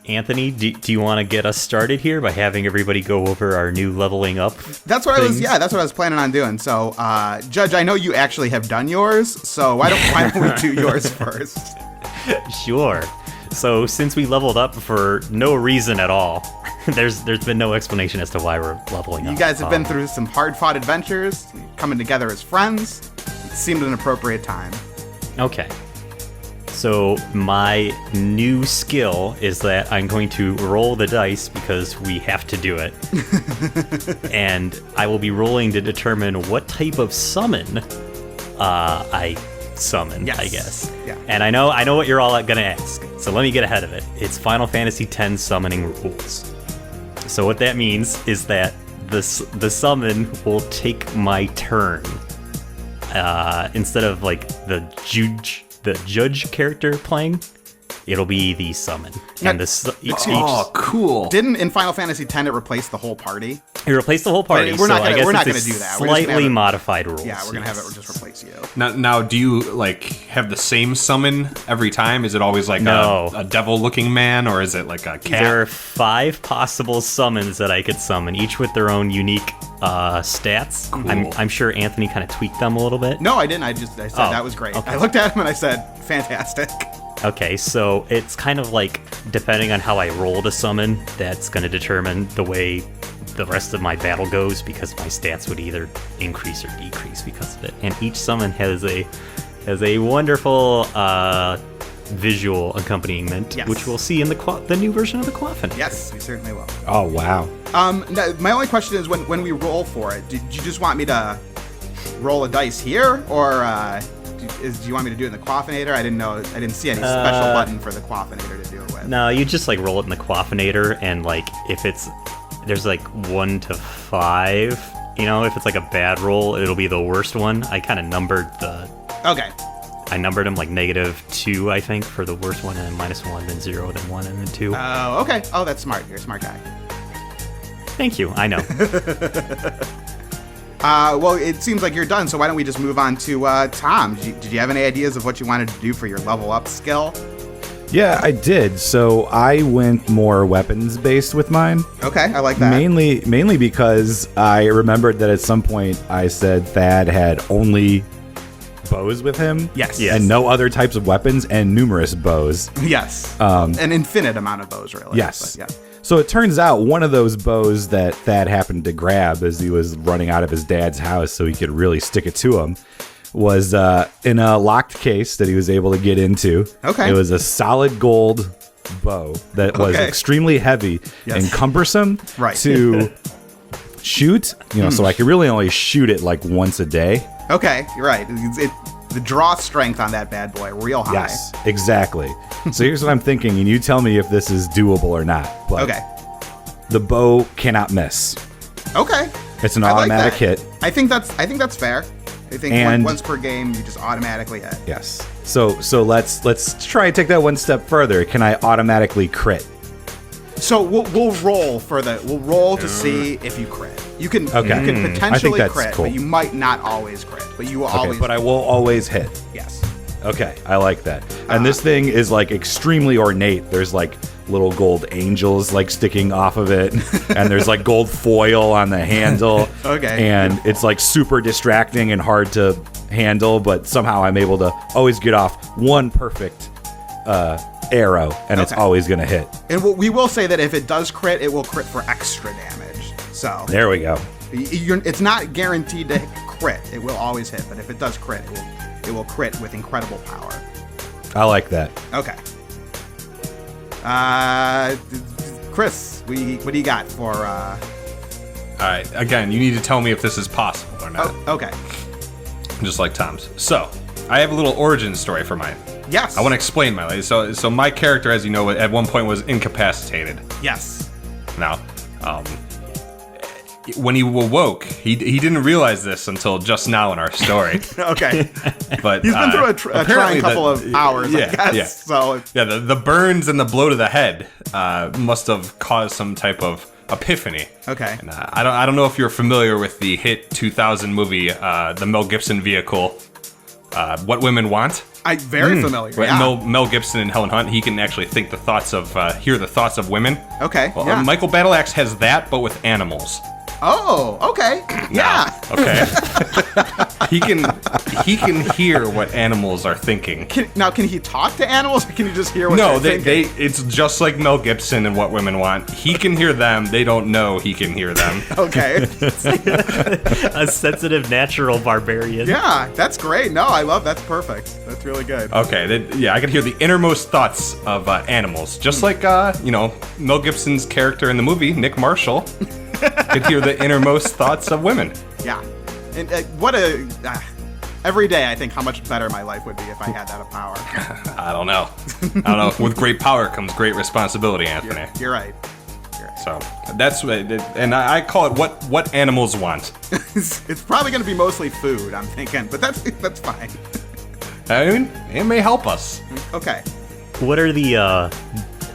Anthony, do you want to get us started here by having everybody go over our new leveling up? That's what things? That's what I was planning on doing. So, Judge, I know you actually have done yours, so why don't we do yours first? Sure. So, since we leveled up for no reason at all, there's been no explanation as to why we're leveling up. You guys have been through some hard-fought adventures, coming together as friends. It seemed an appropriate time. Okay. So my new skill is that I'm going to roll the dice because we have to do it. And I will be rolling to determine what type of summon I summon, yes. I guess. Yeah. And I know what you're all going to ask. So let me get ahead of it. It's Final Fantasy X summoning rules. So what that means is that the summon will take my turn. Instead of like the judge character playing, it'll be the summon. And cool. Didn't in Final Fantasy X it replace the whole party? It replaced the whole party. We're not going to do that. Slightly modified rules. Yeah, we're gonna have it just replace you. Now, do you like have the same summon every time? Is it always like a devil-looking man, or is it like a cat? There are 5 possible summons that I could summon, each with their own unique stats. Cool. I'm sure Anthony kind of tweaked them a little bit. No, I didn't. I said that was great. Okay. I looked at him and I said, fantastic. Okay, so it's kind of like, depending on how I roll to summon, that's going to determine the way the rest of my battle goes, because my stats would either increase or decrease because of it. And each summon has a wonderful visual accompaniment, yes. which we'll see in the new version of the Quaffing. Yes, we certainly will. Oh, wow. My only question is, when we roll for it, did you just want me to roll a dice here, or do you want me to do it in the Quaffinator? I didn't see any special button for the Quaffinator to do it with. No, you just like roll it in the Quaffinator, and like if there's like 1 to 5, if it's like a bad roll, it'll be the worst one. I kind of numbered Okay. I numbered them like -2, I think, for the worst one, and then -1, then 0, then 1, and then 2. Oh, okay. Oh, that's smart. You're a smart guy. Thank you. I know. Well, it seems like you're done, so why don't we just move on to Tom? Did you have any ideas of what you wanted to do for your level up skill? Yeah, I did. So I went more weapons-based with mine. Okay, I like that. Mainly because I remembered that at some point I said Thad had only bows with him. Yes. And no other types of weapons, and numerous bows. Yes. An infinite amount of bows, really. Yes. But, yeah. So it turns out one of those bows that Thad happened to grab as he was running out of his dad's house so he could really stick it to him was in a locked case that he was able to get into. Okay. It was a solid gold bow that was extremely heavy and cumbersome to shoot, so I could really only shoot it like once a day. Okay, you're right. The draw strength on that bad boy real high. Yes, exactly. So here's what I'm thinking, and you tell me if this is doable or not. But okay. The bow cannot miss. Okay. It's an automatic hit. I think that's fair. I think once per game you just automatically hit. Yes. So let's try and take that one step further. Can I automatically crit? So we'll roll to see if you crit. You can potentially crit, cool. but you might not always crit. But you will always. But I will always hit. Yes. Okay, I like that. And this thing is like extremely ornate. There's like little gold angels like sticking off of it, and there's like gold foil on the handle. Okay. And it's like super distracting and hard to handle, but somehow I'm able to always get off one perfect arrow, and it's always going to hit. And we will say that if it does crit, it will crit for extra damage. So there we go. It's not guaranteed to crit. It will always hit, but if it does crit, it will crit with incredible power. I like that. Okay. Chris, what do you got for? All right. Again, you need to tell me if this is possible or not. Oh, okay. Just like Tom's. So, I have a little origin story for mine. Yes. I want to explain my life. So my character, as you know, at one point was incapacitated. Yes. Now, when he awoke, he didn't realize this until just now in our story. Okay. But he's been through a trying couple of hours, I guess. Yeah. So the burns and the blow to the head must have caused some type of epiphany. Okay. And, I don't know if you're familiar with the hit 2000 movie, the Mel Gibson vehicle, What Women Want. Very familiar. Right, Yeah. Mel Gibson and Helen Hunt, he can actually think the thoughts of, hear the thoughts of women. Okay. Well, Yeah. Michael Battleaxe has that, but with animals. Oh, okay. Yeah. Okay. he can hear what animals are thinking. Can he talk to animals, or can he just hear what No, they're thinking? it's just like Mel Gibson and What Women Want. He can hear them. They don't know he can hear them. Okay. A sensitive, natural barbarian. Yeah, that's great. No, I love that's perfect. That's really good. Okay, I can hear the innermost thoughts of animals, just like Mel Gibson's character in the movie, Nick Marshall, could hear the innermost thoughts of women. Yeah. And every day I think how much better my life would be if I had that power. I don't know. With great power comes great responsibility, Anthony. You're right. So that's what, and I call it what animals want. It's probably going to be mostly food, I'm thinking, but that's fine. I mean, it may help us. Okay. What are the,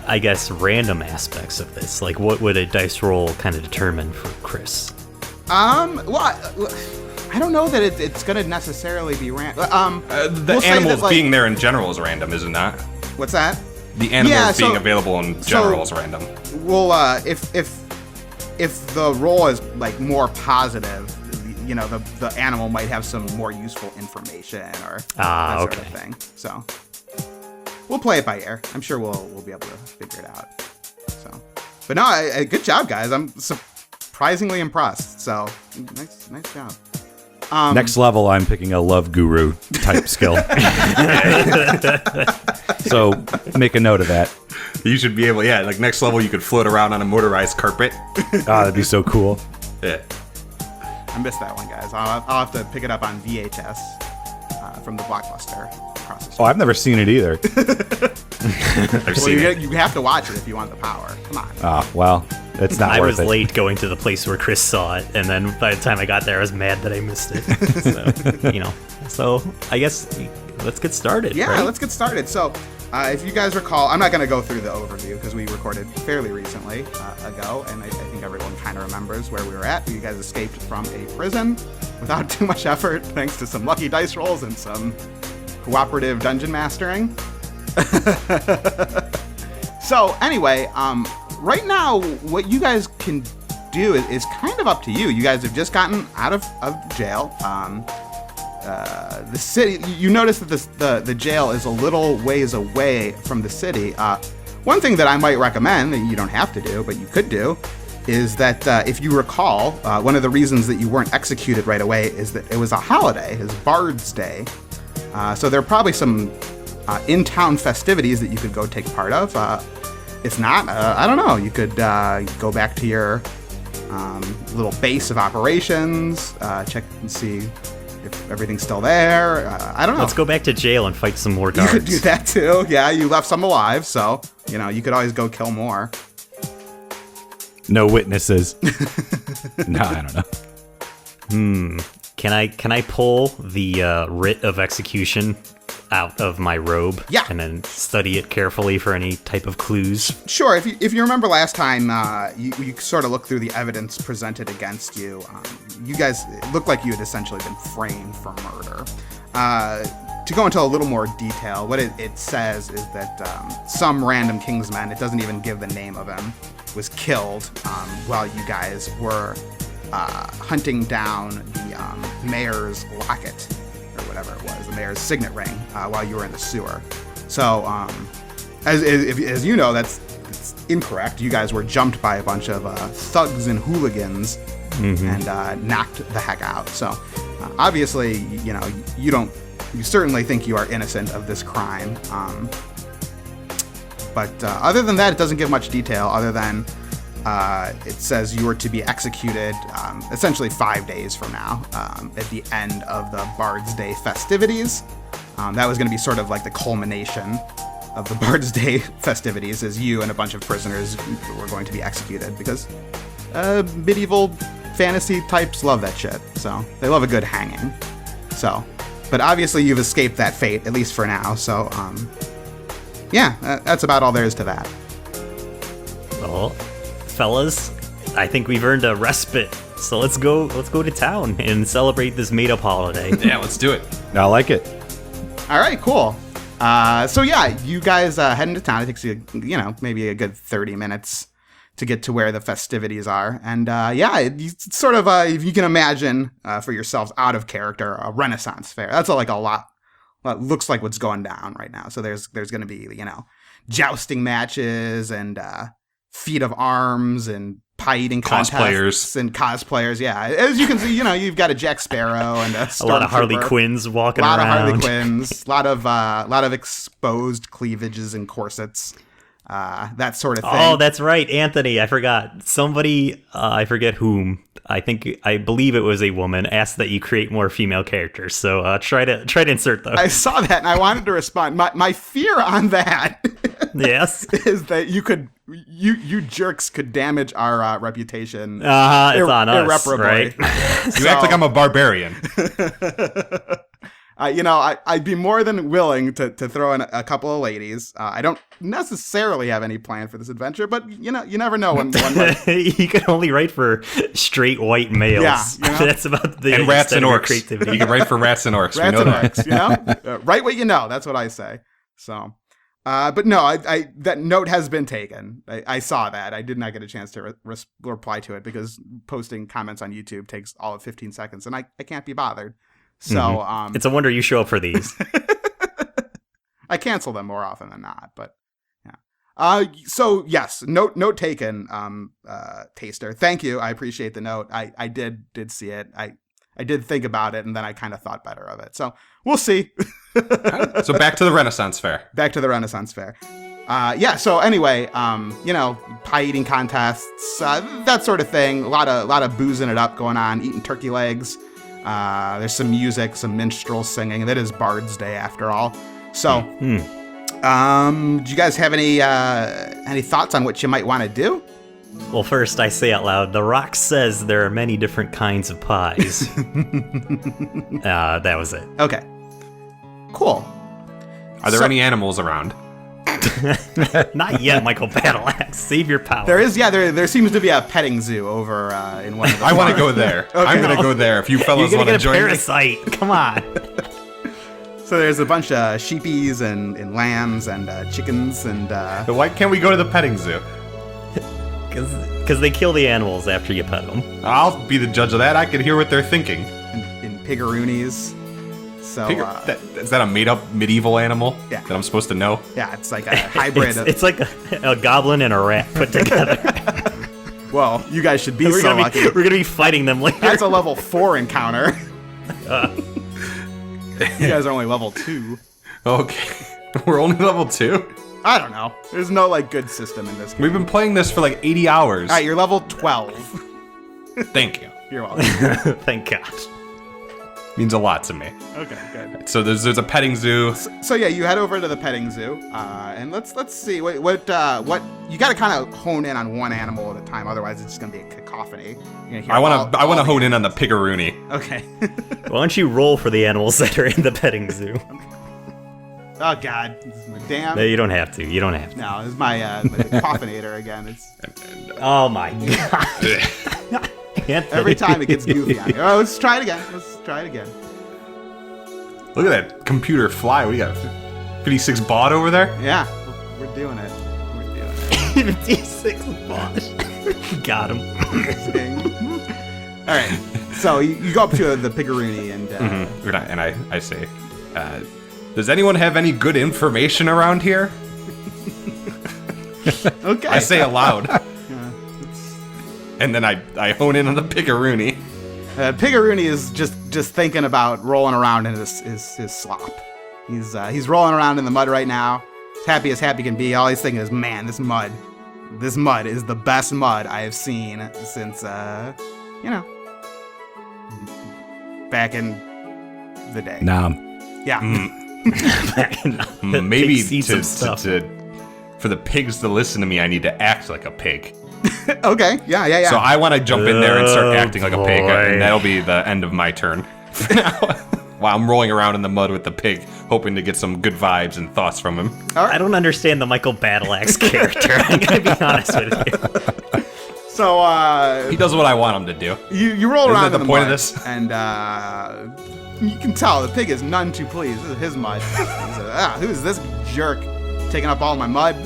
I guess, random aspects of this? Like, what would a dice roll kind of determine for Chris? Well, I don't know that it's going to necessarily be random. The animals being there in general is random, is it not? What's that? The animals being available in general is random. Well, if the roll is like more positive, the animal might have some more useful information or that sort of thing. So we'll play it by ear. I'm sure we'll be able to figure it out. So, but no, good job, guys. I'm surprisingly impressed. So nice job. Next level, I'm picking a love guru type skill. So make a note of that. You should be able, like next level, you could float around on a motorized carpet. That'd be so cool. Yeah. I missed that one, guys. I'll have to pick it up on VHS from the Blockbuster across the street. Oh, I've never seen it either. I've seen it. You have to watch it if you want the power. Come on. Oh, well, it's not I worth was it. late going to the place where Chris saw it, and then by the time I got there, I was mad that I missed it. So I guess let's get started. Yeah, right? let's get started. So, if you guys recall, I'm not going to go through the overview because we recorded fairly recently ago, and I think everyone kind of remembers where we were at. You guys escaped from a prison without too much effort, thanks to some lucky dice rolls and some cooperative dungeon mastering. So, anyway, right now, what you guys can do is kind of up to you. You guys have just gotten out of jail. The city, you notice that the jail is a little ways away from the city. One thing that I might recommend, that you don't have to do, but you could do, is that if you recall, one of the reasons that you weren't executed right away is that it was a holiday, it was Bard's Day. So there are probably some in-town festivities that you could go take part of. If not, I don't know, you could go back to your little base of operations, check and see if everything's still there. I don't know. Let's go back to jail and fight some more guards. You could do that too. Yeah, you left some alive, so you could always go kill more. No witnesses. No, I don't know. Can I pull the writ of execution out of my robe? Yeah. And then study it carefully for any type of clues? Sure. If you remember last time, you sort of looked through the evidence presented against you. You guys, it looked like you had essentially been framed for murder. To go into a little more detail, what it says is that some random Kingsman, it doesn't even give the name of him, was killed while you guys were hunting down the mayor's locket, or whatever it was, the mayor's signet ring, while you were in the sewer. So, as you know, that's incorrect. You guys were jumped by a bunch of thugs and hooligans and knocked the heck out. So, obviously, you certainly think you are innocent of this crime. But other than that, it doesn't give much detail, other than it says you were to be executed essentially 5 days from now at the end of the Bard's Day festivities. That was going to be sort of like the culmination of the Bard's Day festivities, as you and a bunch of prisoners were going to be executed, because medieval fantasy types love that shit. So they love a good hanging. So, but obviously you've escaped that fate, at least for now. So, yeah, that's about all there is to that. Well, fellas, I think we've earned a respite. So let's go to town and celebrate this made-up holiday. Yeah, let's do it. I like it. All right, cool. So yeah, you guys head into town. It takes you, maybe a good 30 minutes to get to where the festivities are. And it's sort of, if you can imagine for yourselves out of character, a Renaissance fair. That's like a lot. Looks like what's going down right now. So there's going to be, jousting matches and feat of arms and pie eating contests and cosplayers. Yeah, as you can see, you've got a Jack Sparrow and a lot of Harley Quinns walking around. A lot of Harley Quinns. A lot of exposed cleavages and corsets. That sort of thing. Oh, that's right, Anthony. I forgot. Somebody, I forget whom. I believe it was a woman. Asked that you create more female characters. So try to insert those. I saw that and I wanted to respond. My fear on that, yes, is that you jerks could damage our reputation. It's on us, irreparably. Right? You act like I'm a barbarian. I'd be more than willing to throw in a couple of ladies. I don't necessarily have any plan for this adventure, but you never know when one. You can only write for straight white males. Yeah, that's about the and rats and orcs. Creativity. You can write for rats and orcs. Rats we know and that. orcs. Write what you know. That's what I say. So, but no, I that note has been taken. I saw that. I did not get a chance to reply to it because posting comments on YouTube takes all of 15 seconds, and I can't be bothered. So it's a wonder you show up for these. I cancel them more often than not, but yeah. So yes, note taken, Taster. Thank you. I appreciate the note. I did see it. I did think about it, and then I kind of thought better of it. So we'll see. So back to the Renaissance Fair. So anyway, pie eating contests, that sort of thing. A lot of boozing it up going on, eating turkey legs. There's some music, some minstrel singing. That is Bard's Day after all. So, do you guys have any thoughts on what you might want to do? Well, first I say out loud, The Rock says there are many different kinds of pies. That was it. Okay. Cool. Are there any animals around? Not yet, Michael Battleaxe. Save your power. There seems to be a petting zoo over in one of the I want to go there. Okay. I'm going to go there if you fellas want to join me. You're going to get a parasite. Come on. So there's a bunch of sheepies and lambs and chickens and... But why can't we go to the petting zoo? Because they kill the animals after you pet them. I'll be the judge of that. I can hear what they're thinking. In piggeroonies. So, is that a made-up medieval animal that I'm supposed to know? Yeah, it's like a hybrid. It's like a goblin and a rat put together. Well, you guys should be lucky. We're going to be fighting them later. That's a level 4 encounter. You guys are only level 2. Okay. We're only level 2? I don't know. There's no, good system in this game. We've been playing this for, 80 hours. All right, you're level 12. Thank you. You're welcome. Thank God. Means a lot to me. Okay, good. So there's a petting zoo. So yeah, you head over to the petting zoo, and let's see what you got to kind of hone in on one animal at a time. Otherwise, it's just gonna be a cacophony. I want to hone in on the piggeroony. Okay. Why don't you roll for the animals that are in the petting zoo? Oh God, this is my damn. No, you don't have to. No, this is my cacophinator again. Oh my God. Every time it gets goofy on here. Oh, let's try it again. Look at that computer fly. We got 56 baud over there. Yeah, we're doing it. 56 baud. Got him. All right. So you go up to the piggeroony and and I say, does anyone have any good information around here? Okay. I say aloud. And then I hone in on the piggeroony. Piggeroony is just thinking about rolling around in his slop. He's rolling around in the mud right now. As happy can be. All he's thinking is, man, this mud is the best mud I have seen since back in the day. Nah. Yeah. Maybe for the pigs to listen to me, I need to act like a pig. Okay. Yeah. So I want to jump in there and start acting like a pig, and that'll be the end of my turn. For now, while I'm rolling around in the mud with the pig, hoping to get some good vibes and thoughts from him. Right. I don't understand the Michael Battleaxe character. I'm gonna be honest with you. So he does what I want him to do. You roll around Isn't that in the point mud, of this? and You can tell the pig is none too pleased. This is his mud. He says, who's this jerk taking up all my mud?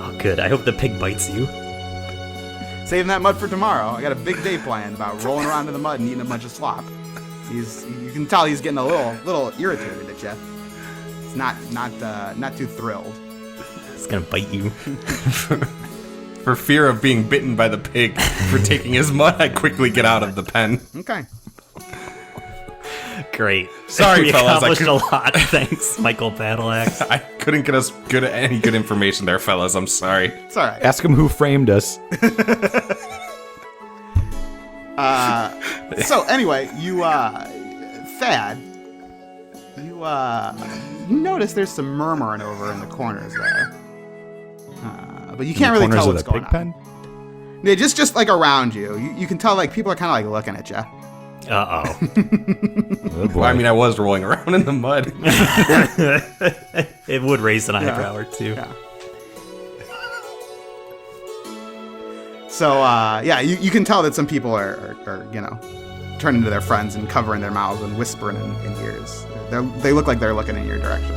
Oh, good. I hope the pig bites you. Saving that mud for tomorrow. I got a big day planned about rolling around in the mud and eating a bunch of slop. You can tell he's getting a little irritated at you. He's not too thrilled. It's gonna bite you. For fear of being bitten by the pig for taking his mud, I quickly get out of the pen. Okay. Great. Sorry, we fellas, accomplished a lot. Thanks, Michael Battleaxe. I couldn't get us any good information there, fellas. I'm sorry. It's all right. Ask him who framed us. So anyway, you Thad, you notice there's some murmuring over in the corners there, but you can't really tell what's going on. Yeah, just like around you, you can tell like people are kind of like looking at you. Uh-oh. Oh, boy. Well, I mean, I was rolling around in the mud. It would raise an eyebrow or two. Yeah. So you can tell that some people are turning to their friends and covering their mouths and whispering in ears. They look like they're looking in your direction.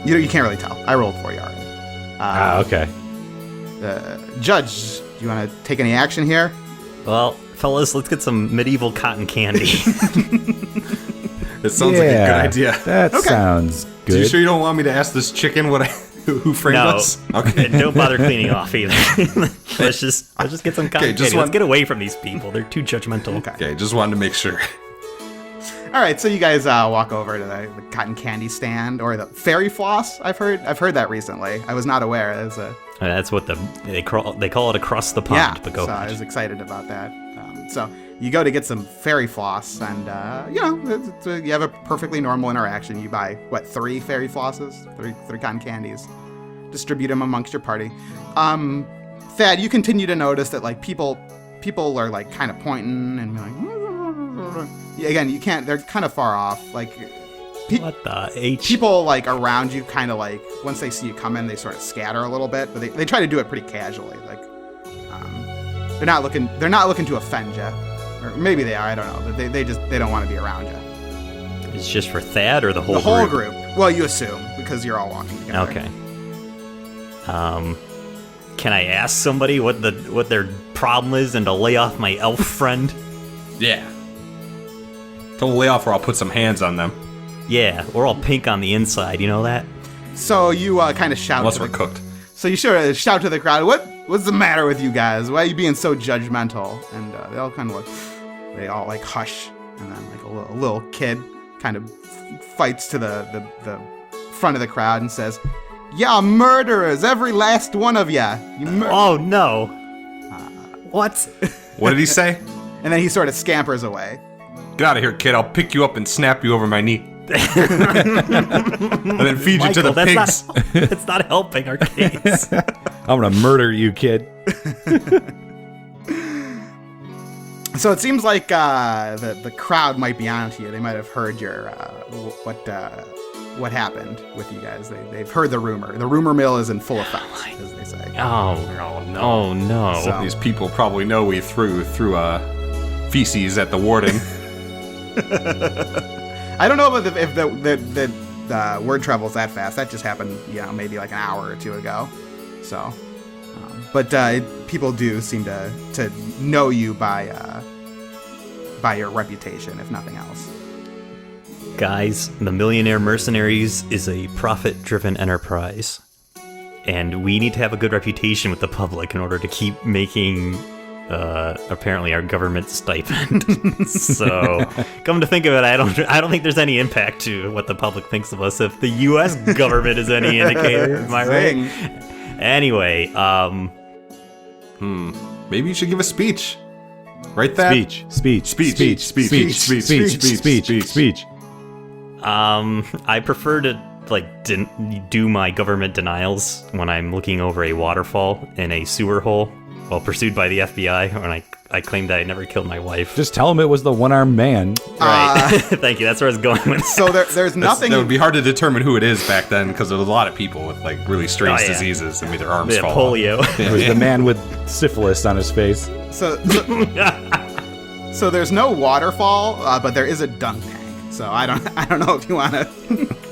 You can't really tell. I rolled for you already. Okay. Judge, do you want to take any action here? Well, fellas, let's get some medieval cotton candy. It sounds like a good idea. That sounds good. Are you sure you don't want me to ask this chicken who framed us? Okay. Don't bother cleaning off either. let's just get some cotton candy. Let's get away from these people. They're too judgmental. Okay, just wanted to make sure. All right, so you guys walk over to the cotton candy stand or the fairy floss. I've heard that recently. I was not aware. That's what they call it across the pond. Yeah, but go so ahead. I was excited about that. So you go to get some fairy floss, and you have a perfectly normal interaction. You buy 3 fairy flosses, three cotton candies, distribute them amongst your party. Thad, you continue to notice that like people are like kind of pointing and like. Again, you can't. They're kind of far off. Like, what the H? People like around you, kind of like once they see you come in, they sort of scatter a little bit, but they try to do it pretty casually. Like, they're not looking to offend you, or maybe they are. I don't know. But they don't want to be around you. It's just for Thad or the whole group? The whole group? Well, you assume because you're all walking together. Okay. Can I ask somebody what their problem is and to lay off my elf friend? Yeah. Don't lay off or I'll put some hands on them. Yeah, we're all pink on the inside, you know that? So you kind of shout. Unless we're cooked. So you sort of shout to the crowd, what's the matter with you guys? Why are you being so judgmental? And they all kind of look, they all like hush. And then like a little kid kind of fights to the front of the crowd and says, "Yeah, murderers, every last one of ya." Oh no. What? What did he say? And then he sort of scampers away. Get out of here, kid. I'll pick you up and snap you over my knee. And then feed you to the pigs. That's not helping our case. I'm going to murder you, kid. So it seems like the crowd might be onto you. They might have heard your what happened with you guys. They've heard the rumor. The rumor mill is in full effect, as they say. Oh no. So these people probably know we threw feces at the warden. I don't know if the word travels that fast. That just happened, maybe like an hour or two ago. So, but people do seem to know you by your reputation, if nothing else. Guys, the Millionaire Mercenaries is a profit-driven enterprise, and we need to have a good reputation with the public in order to keep making apparently our government stipend. So, come to think of it, I don't think there's any impact to what the public thinks of us if the U.S. government is any indicator. Am I right? Anyway, maybe you should give a speech. Right there. Speech. I prefer to do my government denials when I'm looking over a waterfall in a sewer hole while pursued by the FBI when I claimed that I never killed my wife. Just tell him it was the one-armed man. Right. Thank you. That's where I was going with that. So there's nothing. That would be hard to determine who it is back then because there was a lot of people with really strange diseases. I mean, their arms fall polio. off. It was the man with syphilis on his face. So So there's no waterfall, but there is a dunk tank. So I don't know if you want to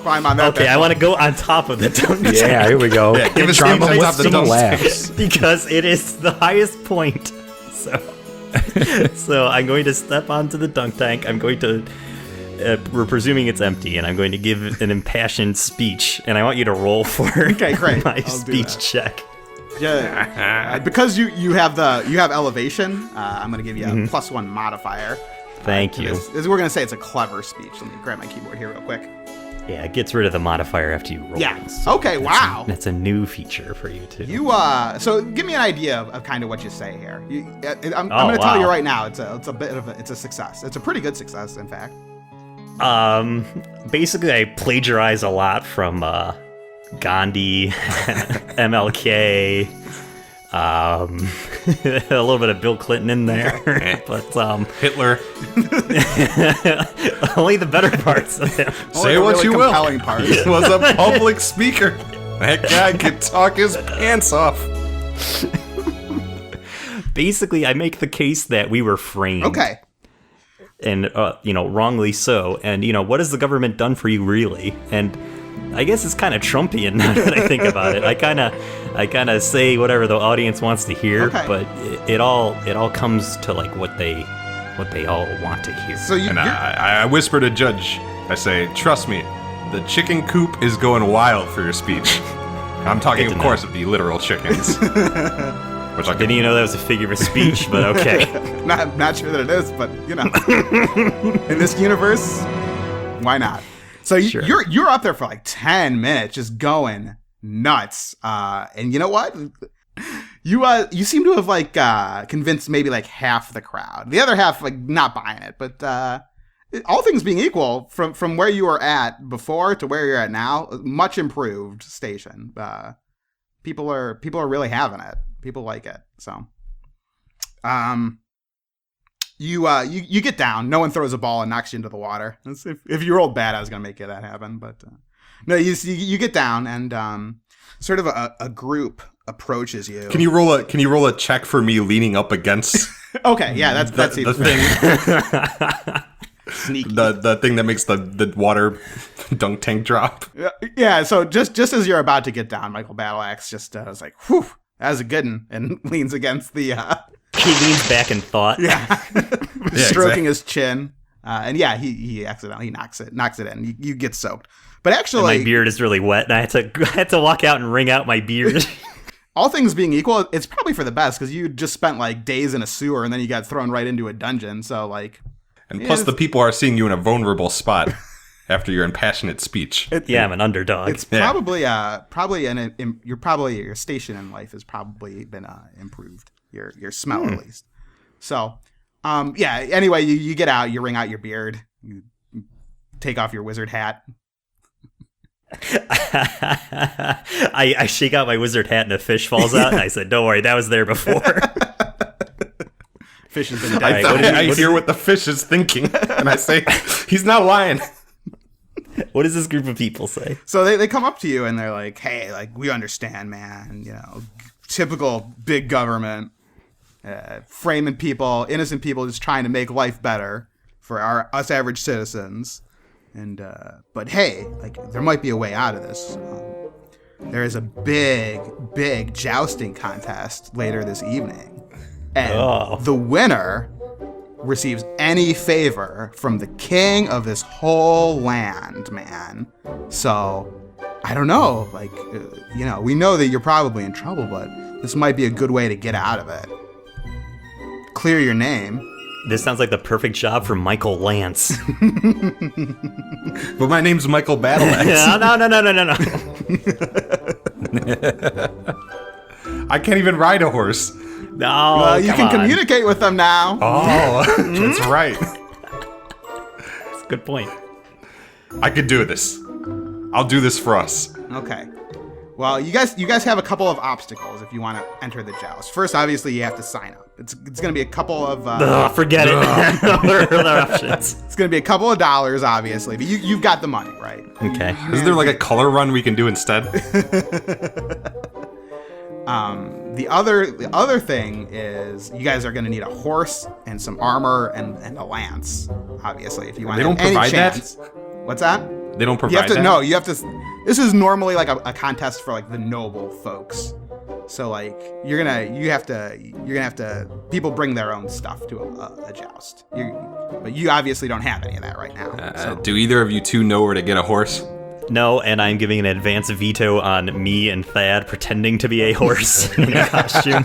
climb on that. Okay, I want to go on top of the dunk tank. Yeah, here we go. Yeah, give us Try the them top of the some dunk laughs. Because it is the highest point. So I'm going to step onto the dunk tank. I'm going to. We're presuming it's empty, and I'm going to give an impassioned speech, and I want you to roll for Okay, great. my I'll do speech that. check. Yeah, because you have elevation. I'm gonna give you a +1 modifier. Thank to you. this. We're gonna say it's a clever speech. Let me grab my keyboard here real quick. Yeah, it gets rid of the modifier after you roll. Yeah. So Okay. Wow. That's a new feature for you too. So give me an idea of kind of what you say here. I'm Oh, gonna tell you wow. right now. It's a success. It's a pretty good success, in fact. Basically, I plagiarize a lot from Gandhi, MLK, a little bit of Bill Clinton in there, but Hitler. only the better parts of him. Say the what really you will. compelling parts. He was a public speaker. That guy could talk his pants off. Basically, I make the case that we were framed. Okay. And wrongly so. And what has the government done for you, really? And I guess it's kind of Trumpian now that I think about it. I kind of say whatever the audience wants to hear, Okay. but it all comes to like what they all want to hear. So And I whisper to Judge, I say, trust me, the chicken coop is going wild for your speech. I'm talking, Good of to course, of the literal chickens. Which I Didn't even know that was a figure of speech, but okay. not sure that it is, but in this universe, why not? So Sure. you're up there for like 10 minutes, just going nuts. And you know what? You seem to have like convinced maybe like half the crowd. The other half like not buying it, but all things being equal, from where you were at before to where you're at now, much improved station. People are really having it. People like it. So, you get down. No one throws a ball and knocks you into the water. If you rolled bad, I was gonna make that happen. But no, you get down and sort of a group approaches you. Can you roll a check for me leaning up against Okay, yeah, that's the thing? sneaky. The thing that makes the water dunk tank drop. Yeah, so just as you're about to get down, Michael Battleaxe just was like, "Whew, that was a good one," and leans against the He leans back in thought. stroking his chin, and yeah, he accidentally knocks it in. You get soaked, but actually, My beard is really wet, and I had to walk out and wring out my beard. all things being equal, it's probably for the best because you just spent like days in a sewer and then you got thrown right into a dungeon. So like, And plus, the people are seeing you in a vulnerable spot after your impassioned speech. Yeah, I'm an underdog. it's probably your station in life has probably been improved. Your smell at least. So, yeah. Anyway, you get out, you wring out your beard, you take off your wizard hat. I shake out my wizard hat and a fish falls out, and I said, "Don't worry, that was there before." Fish has been I, dead. I hear what the fish is thinking, and I say, he's not lying. What does this group of people say? So they come up to you and they're like, "Hey, like we understand, man. Typical big government, framing people, innocent people, just trying to make life better for us average citizens. And but hey, like there might be a way out of this. There is a big jousting contest later this evening, and the winner receives any favor from the king of this whole land, man. So I don't know, like we know that you're probably in trouble, but this might be a good way to get out of it. Clear your name." This sounds like the perfect job for Michael Lance. But my name's Michael Battleaxe. No. I can't even ride a horse. No, You can communicate with them now. Oh, that's right. That's a good point. I could do this. I'll do this for us. Okay. Well, you guys have a couple of obstacles if you want to enter the joust. First, obviously, you have to sign up. It's going to be a couple of Forget it. What are other options? it's going to be a couple of dollars, obviously, but you've got the money, right? Okay. Isn't there like a color run we can do instead? The The other thing is you guys are going to need a horse and some armor and a lance, obviously, if you want They to don't have any provide that? chance. What's that? They don't You provide have to that? no. You have to. This is normally like a contest for like the noble folks. So like you're gonna have to. People bring their own stuff to a joust. But you obviously don't have any of that right now. So. Do either of you two know where to get a horse? No, and I'm giving an advance veto on me and Thad pretending to be a horse in a costume.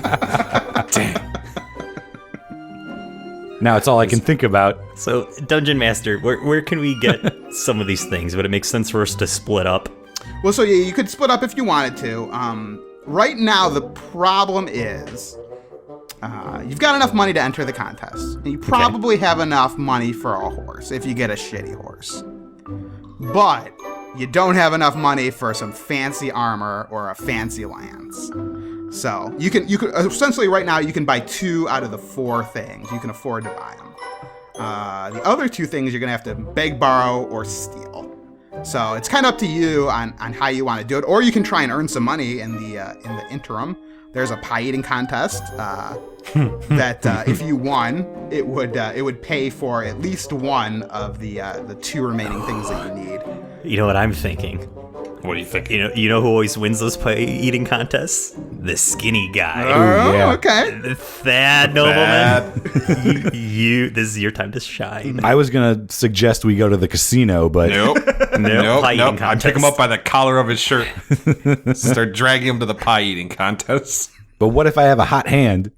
Damn. Now it's all I can think about. So, Dungeon Master, where can we get some of these things? Would it make sense for us to split up? Well, so yeah, you could split up if you wanted to. Right now, the problem is you've got enough money to enter the contest, and you probably have enough money for a horse if you get a shitty horse. But you don't have enough money for some fancy armor or a fancy lance. So you can essentially right now you can buy 2 out of the 4 things. You can afford to buy them. The other 2 things you're gonna have to beg, borrow, or steal. So it's kind of up to you on how you want to do it, or you can try and earn some money in the interim. There's a pie eating contest that if you won, it would pay for at least one of the 2 remaining things that you need. You know what I'm thinking? What do you think? You know who always wins those pie eating contests? The skinny guy. Oh, yeah. okay. That nobleman. You. This is your time to shine. I was gonna suggest we go to the casino, but Nope. Nope. Pie eating I pick him contest. up by the collar of his shirt. Start dragging him to the pie eating contest. but what if I have a hot hand?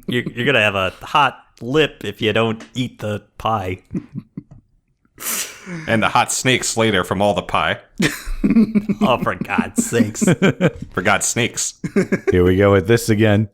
You're gonna have a hot lip if you don't eat the pie. And the hot snakes later from all the pie. Oh, for God's sakes. Forgot snakes. Here we go with this again.